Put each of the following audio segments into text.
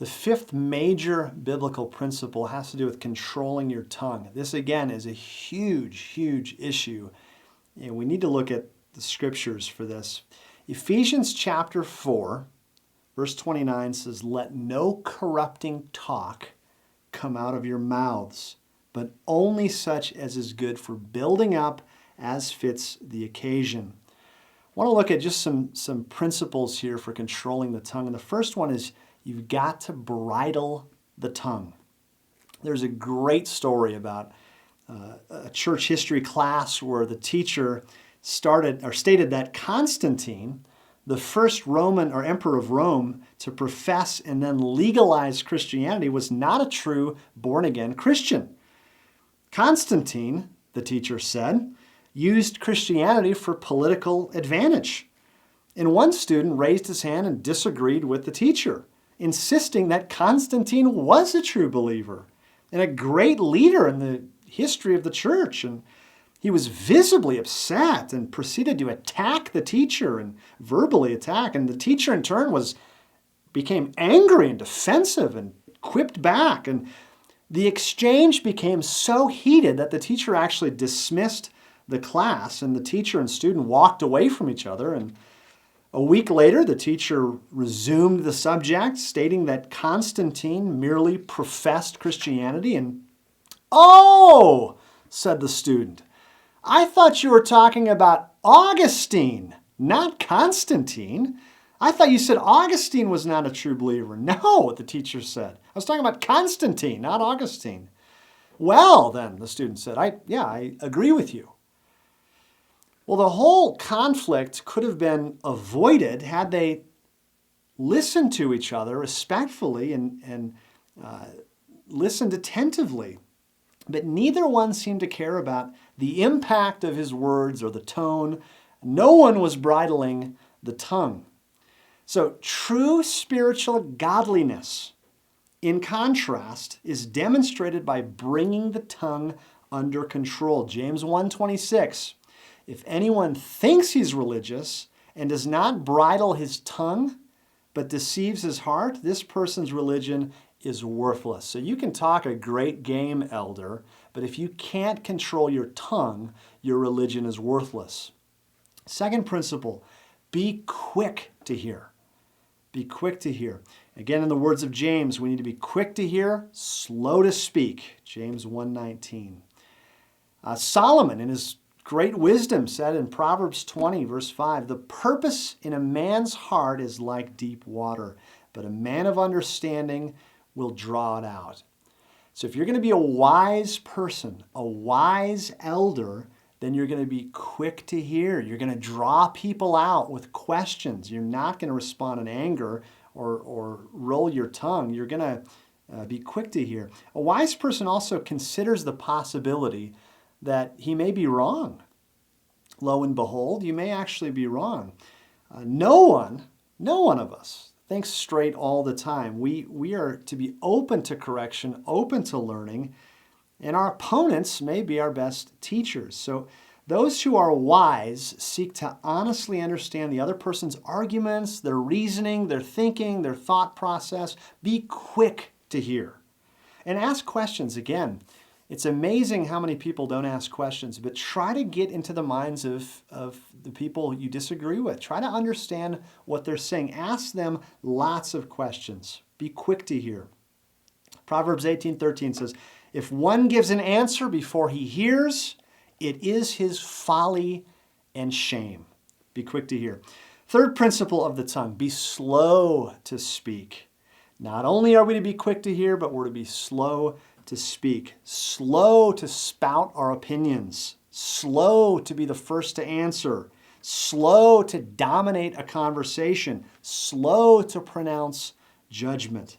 The fifth major biblical principle has to do with controlling your tongue. This, again, is a huge, huge issue, and we need to look at the scriptures for this. Ephesians chapter 4, verse 29 says, "Let no corrupting talk come out of your mouths, but only such as is good for building up as fits the occasion." I want to look at just some principles here for controlling the tongue. And the first one is you've got to bridle the tongue. There's a great story about a church history class where the teacher stated that Constantine, the first Roman or emperor of Rome to profess and then legalize Christianity, was not a true born-again Christian. Constantine, the teacher said, used Christianity for political advantage. And one student raised his hand and disagreed with the teacher, insisting that Constantine was a true believer and a great leader in the history of the church. And he was visibly upset and proceeded to attack the teacher and verbally attack. And the teacher in turn became angry and defensive and quipped back. And the exchange became so heated that the teacher actually dismissed the class, and the teacher and student walked away from each other. And a week later, the teacher resumed the subject, stating that Constantine merely professed Christianity. And, "Oh," said the student, "I thought you were talking about Augustine, not Constantine. I thought you said Augustine was not a true believer." "No," the teacher said. "I was talking about Constantine, not Augustine." "Well, then," the student said, I agree with you." Well, the whole conflict could have been avoided had they listened to each other respectfully and listened attentively. But neither one seemed to care about the impact of his words or the tone. No one was bridling the tongue. So true spiritual godliness, in contrast, is demonstrated by bringing the tongue under control. James 1:26. "If anyone thinks he's religious and does not bridle his tongue, but deceives his heart, this person's religion is worthless." So you can talk a great game, elder, but if you can't control your tongue, your religion is worthless. Second principle, be quick to hear. Be quick to hear. Again, in the words of James, we need to be quick to hear, slow to speak. James 1:19. Solomon, in his great wisdom, said in Proverbs 20, verse 5, "The purpose in a man's heart is like deep water, but a man of understanding will draw it out." So if you're going to be a wise person, a wise elder, then you're going to be quick to hear. You're going to draw people out with questions. You're not going to respond in anger or roll your tongue. You're going to be quick to hear. A wise person also considers the possibility that he may be wrong. Lo and behold, you may actually be wrong. No one of us thinks straight all the time. We are to be open to correction, open to learning, and our opponents may be our best teachers. So those who are wise seek to honestly understand the other person's arguments, their reasoning, their thinking, their thought process. Be quick to hear and ask questions. Again, it's amazing how many people don't ask questions, but try to get into the minds of the people you disagree with. Try to understand what they're saying. Ask them lots of questions. Be quick to hear. Proverbs 18:13 says, "If one gives an answer before he hears, it is his folly and shame." Be quick to hear. Third principle of the tongue, be slow to speak. Not only are we to be quick to hear, but we're to be slow to speak, slow to spout our opinions, slow to be the first to answer, slow to dominate a conversation, slow to pronounce judgment.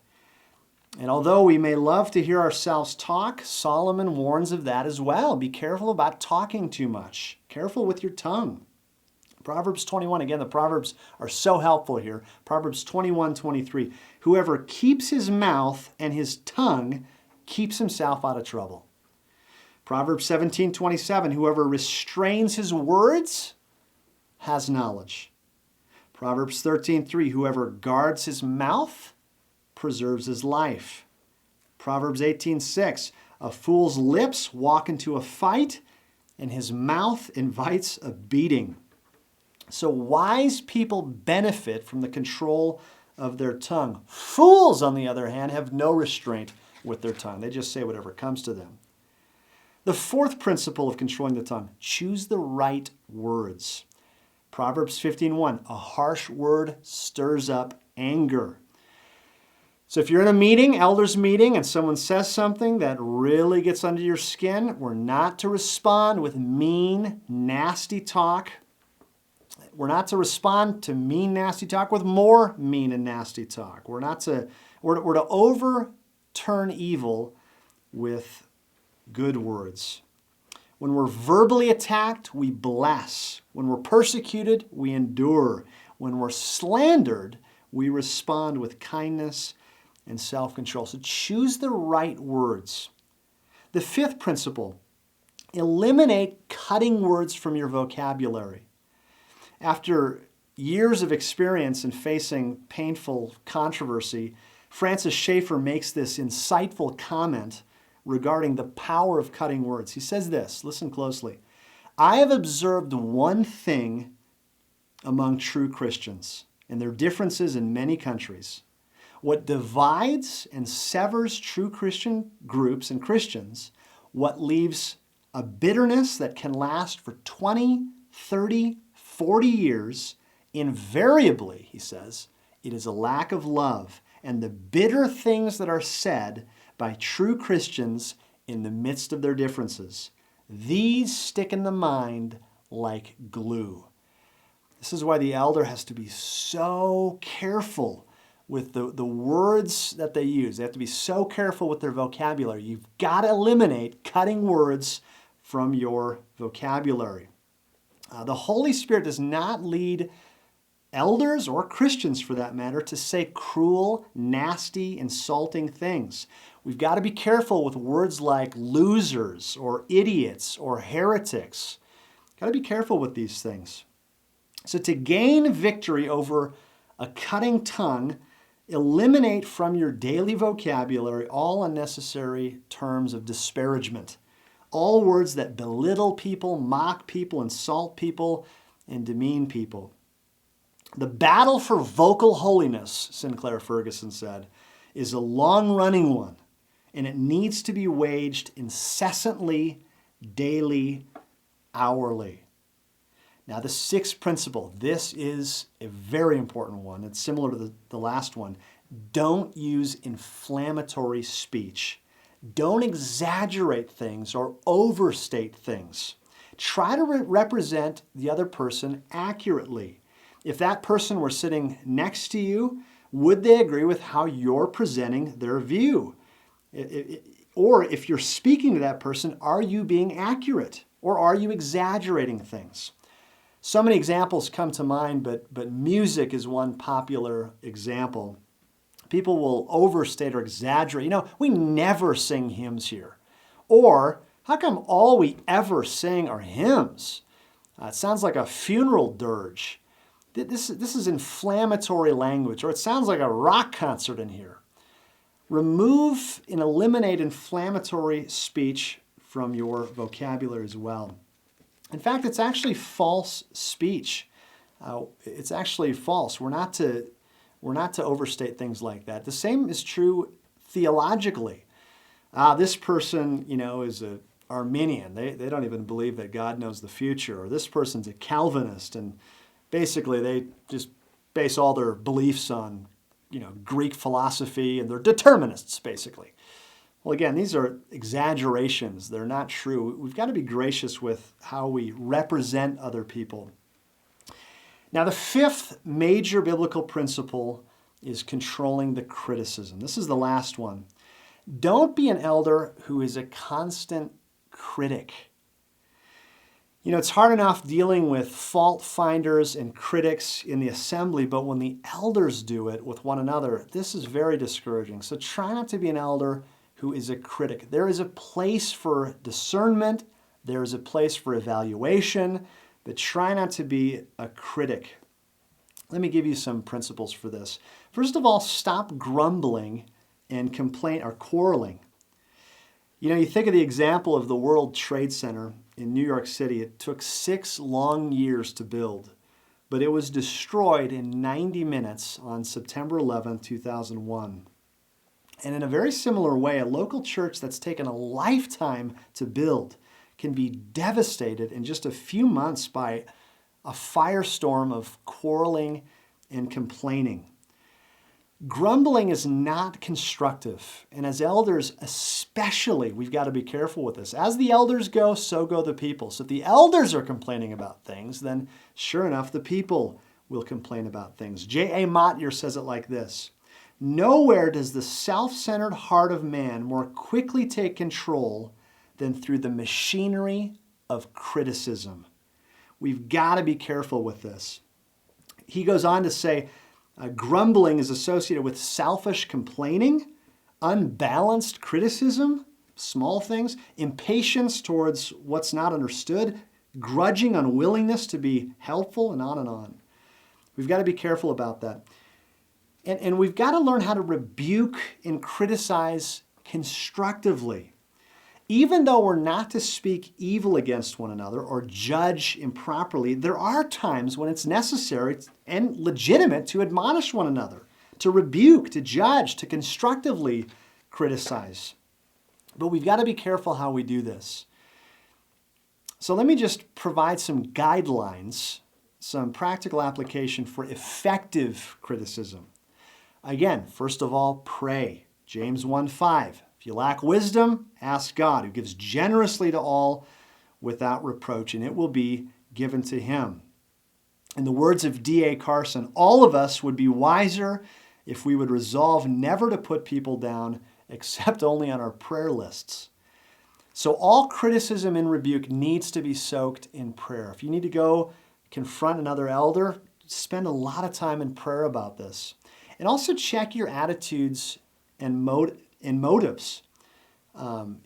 And although we may love to hear ourselves talk, Solomon warns of that as well. Be careful about talking too much. Careful with your tongue. Proverbs 21, again, the Proverbs are so helpful here. Proverbs 21:23, "Whoever keeps his mouth and his tongue keeps himself out of trouble." Proverbs 17:27, "Whoever restrains his words has knowledge." Proverbs 13:3, "Whoever guards his mouth preserves his life. Proverbs 18:6, a fool's lips walk into a fight, and his mouth invites a beating. So wise people benefit from the control of their tongue. Fools, on the other hand, have no restraint with their tongue. They just say whatever comes to them. The fourth principle of controlling the tongue, choose the right words. Proverbs 15:1, a harsh word stirs up anger. So if you're in a meeting, elders meeting, and someone says something that really gets under your skin, we're not to respond with mean, nasty talk. We're not to respond to mean, nasty talk with more mean and nasty talk. We're to overturn evil with good words. When we're verbally attacked, we bless. When we're persecuted, we endure. When we're slandered, we respond with kindness and self-control. So choose the right words. The fifth principle, eliminate cutting words from your vocabulary. After years of experience in facing painful controversy, Francis Schaeffer makes this insightful comment regarding the power of cutting words. He says this, listen closely. I have observed one thing among true Christians, and their differences in many countries. What divides and severs true Christian groups and Christians, what leaves a bitterness that can last for 20, 30, 40 years, invariably, he says, it is a lack of love and the bitter things that are said by true Christians in the midst of their differences. These stick in the mind like glue. This is why the elder has to be so careful with the words that they use. They have to be so careful with their vocabulary. You've got to eliminate cutting words from your vocabulary. The Holy Spirit does not lead elders or Christians, for that matter, to say cruel, nasty, insulting things. We've got to be careful with words like losers or idiots or heretics. Got to be careful with these things. So to gain victory over a cutting tongue, eliminate from your daily vocabulary all unnecessary terms of disparagement. All words that belittle people, mock people, insult people, and demean people. The battle for vocal holiness, Sinclair Ferguson said, is a long-running one, and it needs to be waged incessantly, daily, hourly. Now, the sixth principle, this is a very important one. It's similar to the last one. Don't use inflammatory speech. Don't exaggerate things or overstate things. Try to represent the other person accurately. If that person were sitting next to you, would they agree with how you're presenting their view? Or if you're speaking to that person, are you being accurate or are you exaggerating things? So many examples come to mind, but music is one popular example. People will overstate or exaggerate. You know, we never sing hymns here. Or, how come all we ever sing are hymns? It sounds like a funeral dirge. This is inflammatory language, or it sounds like a rock concert in here. Remove and eliminate inflammatory speech from your vocabulary as well. In fact, it's actually false speech. It's actually false. We're not to overstate things like that. The same is true theologically. This person, is an Arminian. They don't even believe that God knows the future. Or this person's a Calvinist, and basically they just base all their beliefs on, Greek philosophy, and they're determinists, basically. Well, again, these are exaggerations. They're not true. We've got to be gracious with how we represent other people. Now, the fifth major biblical principle is controlling the criticism. This is the last one. Don't be an elder who is a constant critic. It's hard enough dealing with fault finders and critics in the assembly, but when the elders do it with one another, this is very discouraging. So try not to be an elder who is a critic. There is a place for discernment. There is a place for evaluation, but try not to be a critic. Let me give you some principles for this. First of all, stop grumbling and complain or quarreling. You think of the example of the World Trade Center in New York City. It took 6 long years to build, but it was destroyed in 90 minutes on September 11, 2001. And in a very similar way, a local church that's taken a lifetime to build can be devastated in just a few months by a firestorm of quarreling and complaining. Grumbling is not constructive, and as elders especially, we've got to be careful with this. As the elders go, so go the people. So if the elders are complaining about things, then sure enough, the people will complain about things. J.A. Motyer says it like this: "Nowhere does the self-centered heart of man more quickly take control than through the machinery of criticism." We've got to be careful with this. He goes on to say, grumbling is associated with selfish complaining, unbalanced criticism, small things, impatience towards what's not understood, grudging unwillingness to be helpful, and on and on. We've got to be careful about that. And we've got to learn how to rebuke and criticize constructively. Even though we're not to speak evil against one another or judge improperly, there are times when it's necessary and legitimate to admonish one another, to rebuke, to judge, to constructively criticize. But we've got to be careful how we do this. So let me just provide some guidelines, some practical application for effective criticism. Again, first of all, pray. James 1:5. If you lack wisdom, ask God, who gives generously to all without reproach, and it will be given to him. In the words of D.A. Carson, all of us would be wiser if we would resolve never to put people down except only on our prayer lists. So all criticism and rebuke needs to be soaked in prayer. If you need to go confront another elder, spend a lot of time in prayer about this. And also check your attitudes and motives.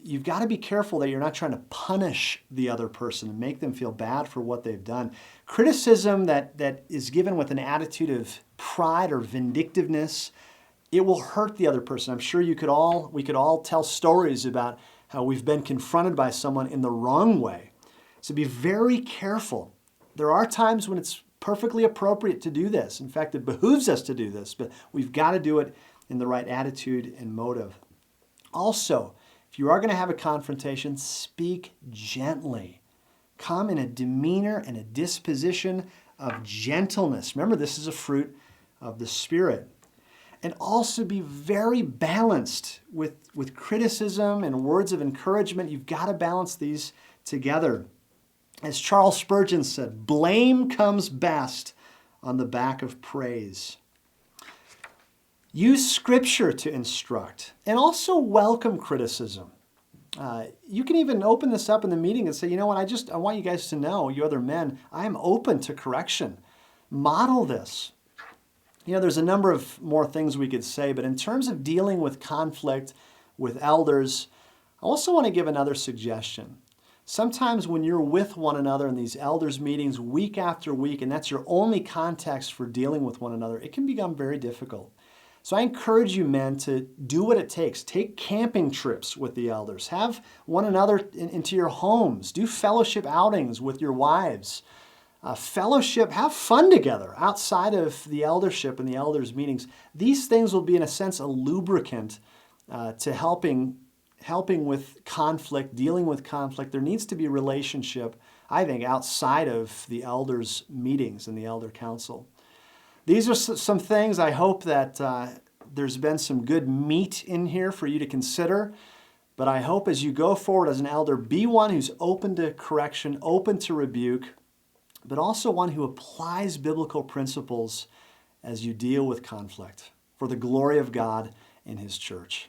You've got to be careful that you're not trying to punish the other person and make them feel bad for what they've done. Criticism that is given with an attitude of pride or vindictiveness, it will hurt the other person. I'm sure we could all tell stories about how we've been confronted by someone in the wrong way. So be very careful. There are times when it's perfectly appropriate to do this. In fact, it behooves us to do this, but we've got to do it in the right attitude and motive. Also, if you are going to have a confrontation, speak gently. Come in a demeanor and a disposition of gentleness. Remember, this is a fruit of the Spirit. And also be very balanced with criticism and words of encouragement. You've got to balance these together. As Charles Spurgeon said, blame comes best on the back of praise. Use Scripture to instruct, and also welcome criticism. You can even open this up in the meeting and say, you know what, I want you guys to know, you other men, I am open to correction. Model this. There's a number of more things we could say, but in terms of dealing with conflict with elders, I also want to give another suggestion. Sometimes when you're with one another in these elders meetings week after week, and that's your only context for dealing with one another, it can become very difficult. So I encourage you men to do what it takes. Take camping trips with the elders. Have one another into your homes. Do fellowship outings with your wives. Fellowship, have fun together outside of the eldership and the elders meetings. These things will be, in a sense, a lubricant to helping with conflict, dealing with conflict. There needs to be a relationship, I think, outside of the elders meetings and the elder council. These are some things I hope that there's been some good meat in here for you to consider. But I hope as you go forward as an elder, be one who's open to correction, open to rebuke, but also one who applies biblical principles as you deal with conflict for the glory of God and His church.